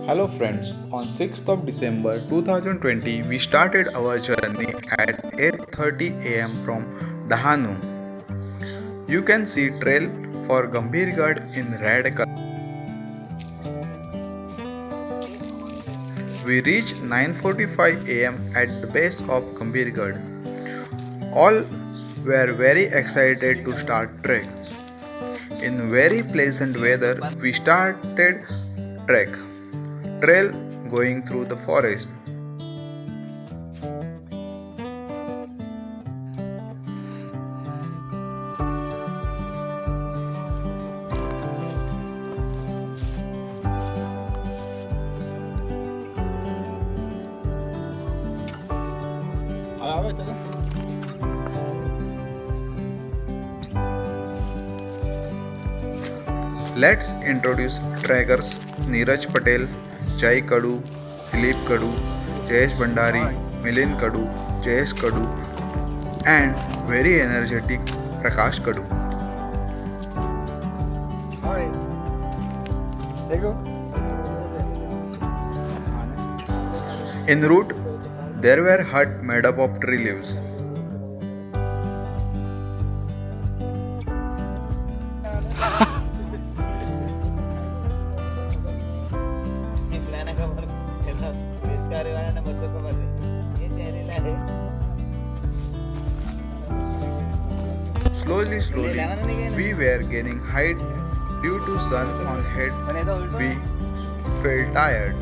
Hello friends, on 6th of December 2020 we started our journey at 8:30 am from Dahanu. You can see trail for Gambhir Gad in red color. We reached 9:45 am at the base of Gambhir Gad. All were very excited to start trek. In very pleasant weather we started trek. Trail going through the forest. Let's introduce trekkers Neeraj Patel, Jai Kadu, Dilip Kadu, Jayesh Bhandari, Milind Kadu, Jayesh Kadu, and very energetic Prakash Kadu. Hi. देखो. En route, there were huts made up of tree leaves. Slowly, we were gaining height due to sun on head. We felt tired.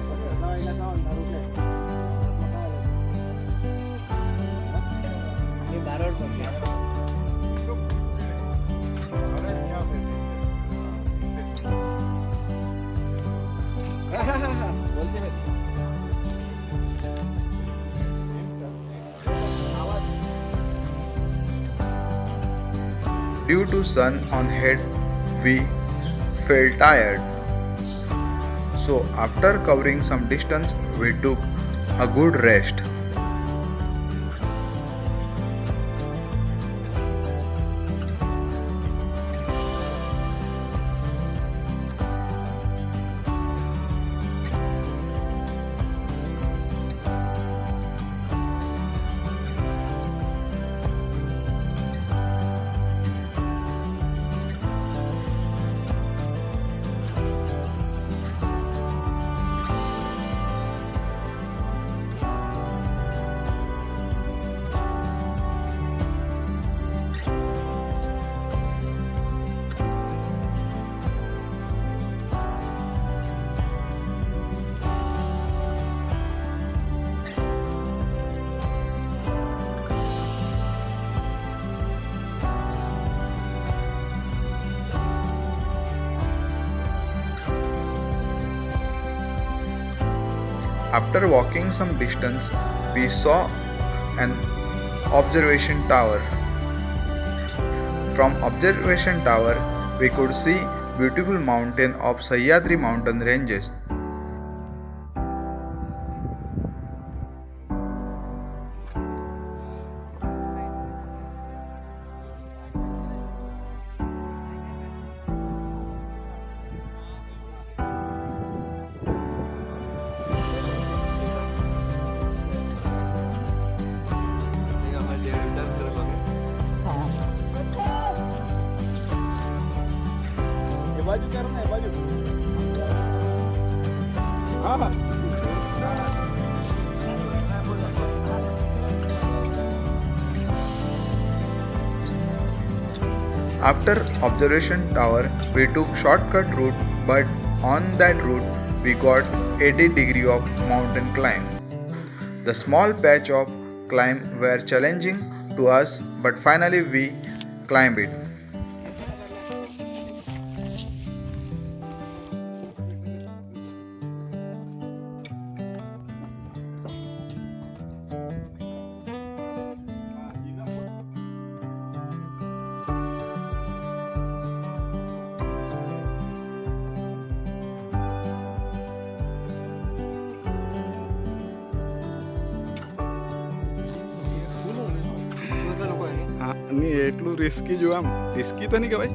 Due to sun on head, we felt tired. So after covering some distance, we took a good rest. After walking some distance, we saw an observation tower. From observation tower, we could see beautiful mountain of Sahyadri mountain ranges. बाजू कर रहा है बाजू. हाँ. After observation tower, we took shortcut route, but on that route we got 80 degree of mountain climb. The small patch of climb were challenging to us, but finally we climbed it. હા નહીં એટલું risky જો આમ risky તો નહીં કહેવાય.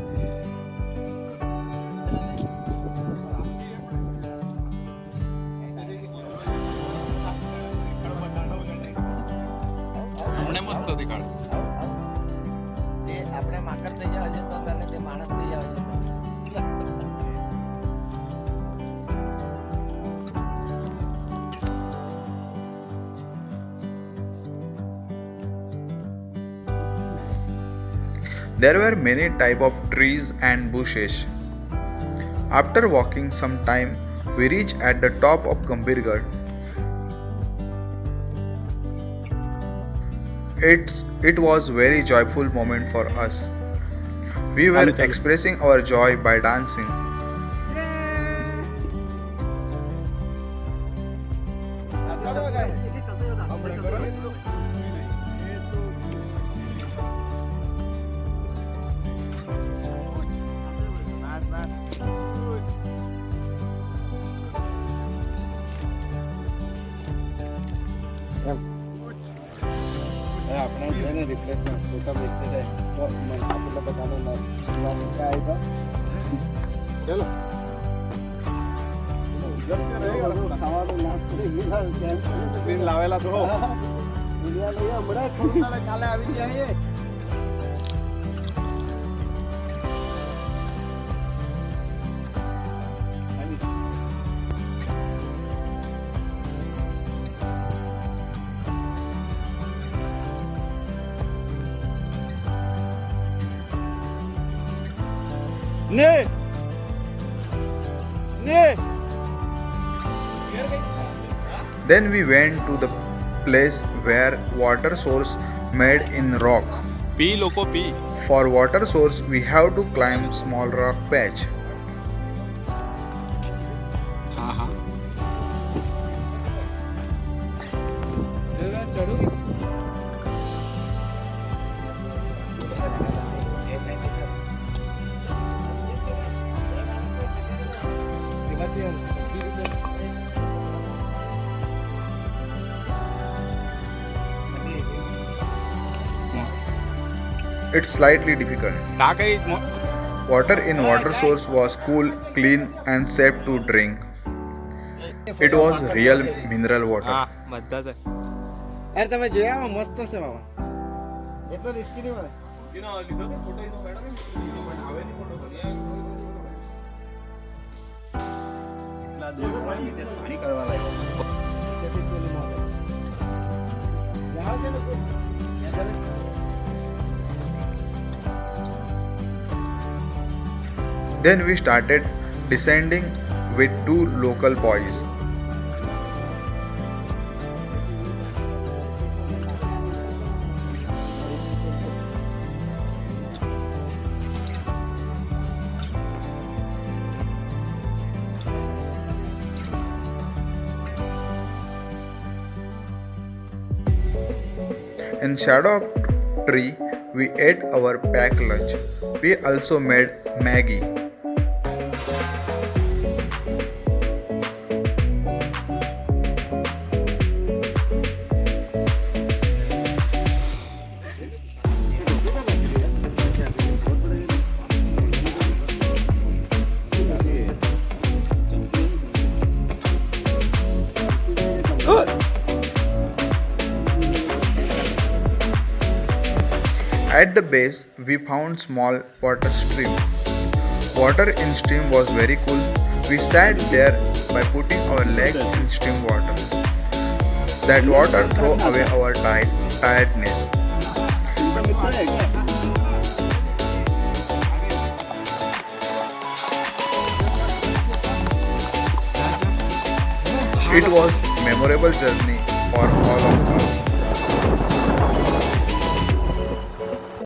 There were many type of trees and bushes. After walking some time, we reached at the top of Gambhir Gad. It was very joyful moment for us. We were expressing our joy by dancing. આપણે જેને replacement ફોટા મૂકते જાય તો આપણે બધાનો નામ क्या आएगा चलो ખાવાનું નાસ્તો સ્ક્રીન લાવેલા તો દુનિયા લઈ હમણાં થોડું તારે કાલે આવી જાય Then we went to the place where water source made in rock. પી લોકો પી For water source we have to climb small rock patch. હા હા It's slightly difficult. ના કઈ Water in water source was cool, clean and safe to drink. It was real mineral water. હા બધા છે અરે તમે જોયા મસ્ત છે બાબા એટલો રિસ્કી નહીં મળે લીધો કે ફોટો ઈનો મેડમ આવે ની ફોટો કરી એટલા દૂર વિદેશ પાણી કરવા લાગ્યો Then we started descending with two local boys. In shadow of tree, we ate our packed lunch. We also made Maggie. At the base, we found small water stream. Water in stream was very cool. We sat there by putting our legs in stream water. That water threw away our tiredness. It was memorable journey for all of us.